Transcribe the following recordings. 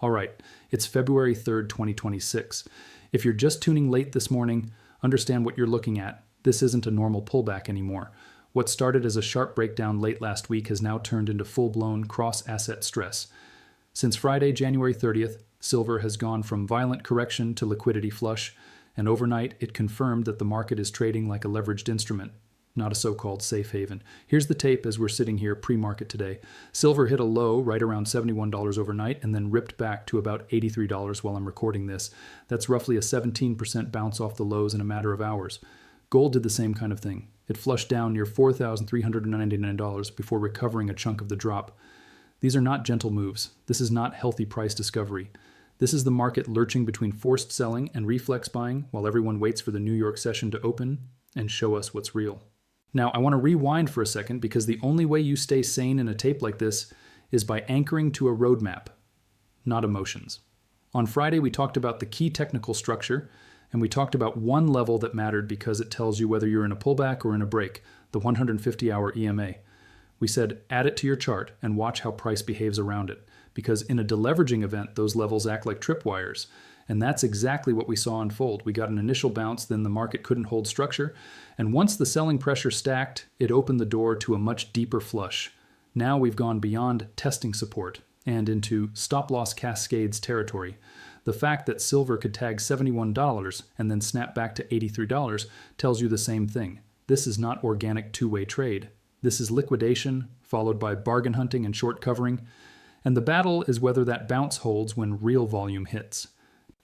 All right, it's February 3rd, 2026. If you're just tuning late this morning, understand what you're looking at. This isn't a normal pullback anymore. What started as a sharp breakdown late last week has now turned into full-blown cross-asset stress. Since Friday, January 30th, silver has gone from violent correction to liquidity flush, and overnight it confirmed that the market is trading like a leveraged instrument, not a so-called safe haven. Here's the tape as we're sitting here pre-market today. Silver hit a low right around $71 overnight and then ripped back to about $83 while I'm recording this. That's roughly a 17% bounce off the lows in a matter of hours. Gold did the same kind of thing. It flushed down near $4,399 before recovering a chunk of the drop. These are not gentle moves. This is not healthy price discovery. This is the market lurching between forced selling and reflex buying while everyone waits for the New York session to open and show us what's real. Now, I want to rewind for a second because the only way you stay sane in a tape like this is by anchoring to a roadmap, not emotions. On Friday, we talked about the key technical structure, and we talked about one level that mattered because it tells you whether you're in a pullback or in a break, the 150-hour EMA. We said, add it to your chart and watch how price behaves around it, because in a deleveraging event, those levels act like tripwires. And that's exactly what we saw unfold. We got an initial bounce, then the market couldn't hold structure. And once the selling pressure stacked, it opened the door to a much deeper flush. Now we've gone beyond testing support and into stop-loss cascades territory. The fact that silver could tag $71 and then snap back to $83 tells you the same thing. This is not organic two-way trade. This is liquidation, followed by bargain hunting and short covering. And the battle is whether that bounce holds when real volume hits.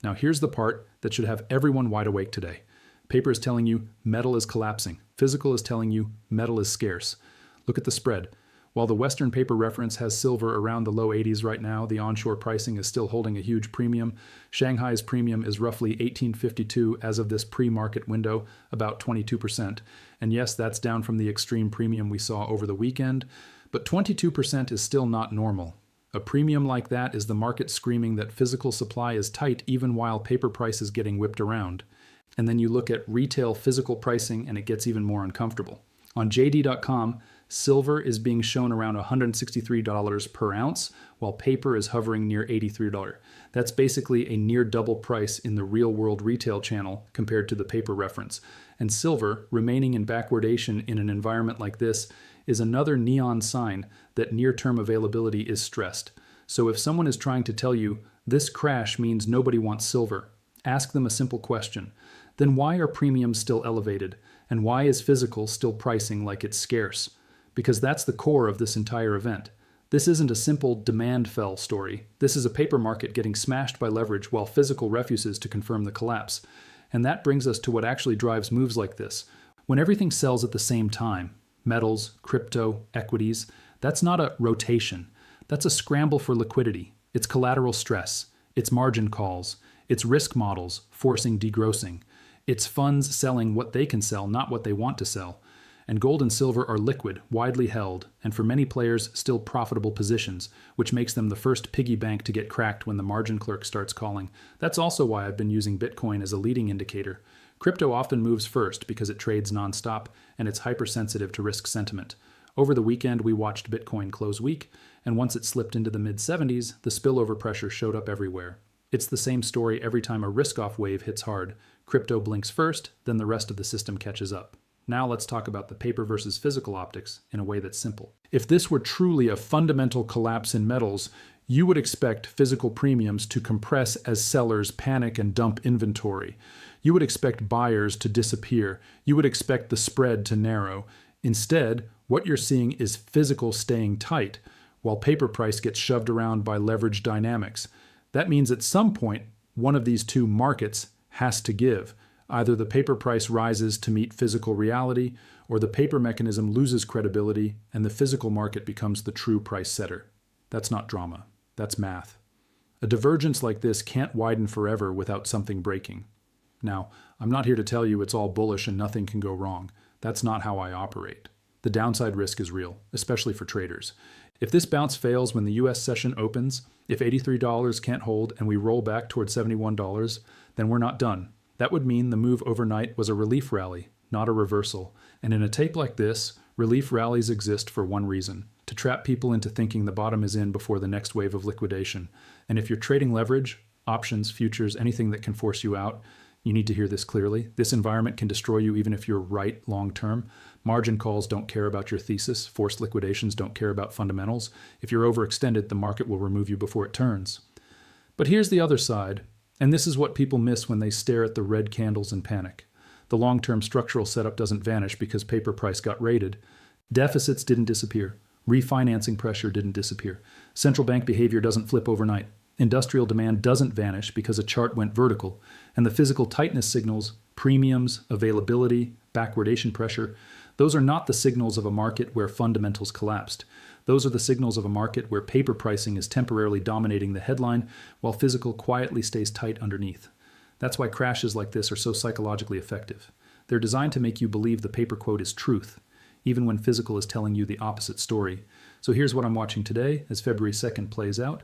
Now here's the part that should have everyone wide awake today. Paper is telling you metal is collapsing. Physical is telling you metal is scarce. Look at the spread. While the Western paper reference has silver around the low 80s right now, the onshore pricing is still holding a huge premium. Shanghai's premium is roughly 1852 as of this pre-market window, about 22%. And yes, that's down from the extreme premium we saw over the weekend, but 22% is still not normal. A premium like that is the market screaming that physical supply is tight even while paper price is getting whipped around. And then you look at retail physical pricing and it gets even more uncomfortable. On JD.com, silver is being shown around $163 per ounce, while paper is hovering near $83. That's basically a near double price in the real-world retail channel compared to the paper reference. And silver, remaining in backwardation in an environment like this, is another neon sign that near-term availability is stressed. So if someone is trying to tell you, this crash means nobody wants silver, ask them a simple question. Then why are premiums still elevated? And why is physical still pricing like it's scarce? Because that's the core of this entire event. This isn't a simple demand fell story. This is a paper market getting smashed by leverage while physical refuses to confirm the collapse. And that brings us to what actually drives moves like this. When everything sells at the same time, metals, crypto, equities, that's not a rotation. That's a scramble for liquidity. It's collateral stress. It's margin calls. It's risk models forcing degrossing. It's funds selling what they can sell, not what they want to sell. And gold and silver are liquid, widely held, and for many players, still profitable positions, which makes them the first piggy bank to get cracked when the margin clerk starts calling. That's also why I've been using Bitcoin as a leading indicator. Crypto often moves first because it trades nonstop, and it's hypersensitive to risk sentiment. Over the weekend, we watched Bitcoin close weak, and once it slipped into the mid-70s, the spillover pressure showed up everywhere. It's the same story every time a risk-off wave hits hard. Crypto blinks first, then the rest of the system catches up. Now let's talk about the paper versus physical optics in a way that's simple. If this were truly a fundamental collapse in metals, you would expect physical premiums to compress as sellers panic and dump inventory. You would expect buyers to disappear. You would expect the spread to narrow. Instead, what you're seeing is physical staying tight, while paper price gets shoved around by leverage dynamics. That means at some point, one of these two markets has to give. Either the paper price rises to meet physical reality, or the paper mechanism loses credibility and the physical market becomes the true price setter. That's not drama. That's math. A divergence like this can't widen forever without something breaking. Now, I'm not here to tell you it's all bullish and nothing can go wrong. That's not how I operate. The downside risk is real, especially for traders. If this bounce fails when the US session opens, if $83 can't hold and we roll back towards $71, then we're not done. That would mean the move overnight was a relief rally, not a reversal. And in a tape like this, relief rallies exist for one reason: to trap people into thinking the bottom is in before the next wave of liquidation. And if you're trading leverage, options, futures, anything that can force you out, you need to hear this clearly. This environment can destroy you even if you're right long term. Margin calls don't care about your thesis. Forced liquidations don't care about fundamentals. If you're overextended, the market will remove you before it turns. But here's the other side, and this is what people miss when they stare at the red candles and panic. The long-term structural setup doesn't vanish because paper price got raided. Deficits didn't disappear. Refinancing pressure didn't disappear. Central bank behavior doesn't flip overnight. Industrial demand doesn't vanish because a chart went vertical, and the physical tightness signals, premiums, availability, backwardation pressure, those are not the signals of a market where fundamentals collapsed. Those are the signals of a market where paper pricing is temporarily dominating the headline while physical quietly stays tight underneath. That's why crashes like this are so psychologically effective. They're designed to make you believe the paper quote is truth, even when physical is telling you the opposite story. So here's what I'm watching today as February 2nd plays out.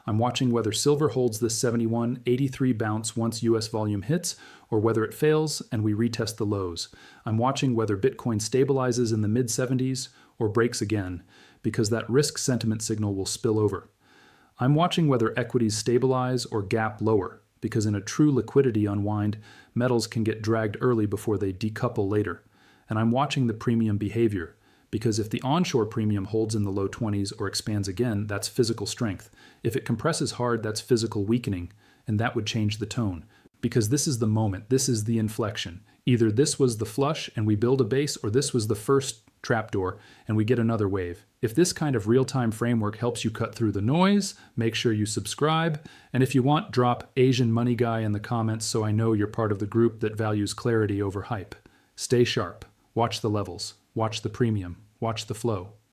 I'm watching whether silver holds this 71.83 bounce once US volume hits, or whether it fails and we retest the lows. I'm watching whether Bitcoin stabilizes in the mid-70s or breaks again, because that risk sentiment signal will spill over. I'm watching whether equities stabilize or gap lower, because in a true liquidity unwind, metals can get dragged early before they decouple later. And I'm watching the premium behavior, because if the onshore premium holds in the low 20s or expands again, that's physical strength. If it compresses hard, that's physical weakening, and that would change the tone. Because this is the moment, this is the inflection. Either this was the flush and we build a base, or this was the first trapdoor and we get another wave. If this kind of real-time framework helps you cut through the noise, make sure you subscribe. And if you want, drop Asian Money Guy in the comments so I know you're part of the group that values clarity over hype. Stay sharp. Watch the levels. Watch the premium. Watch the flow.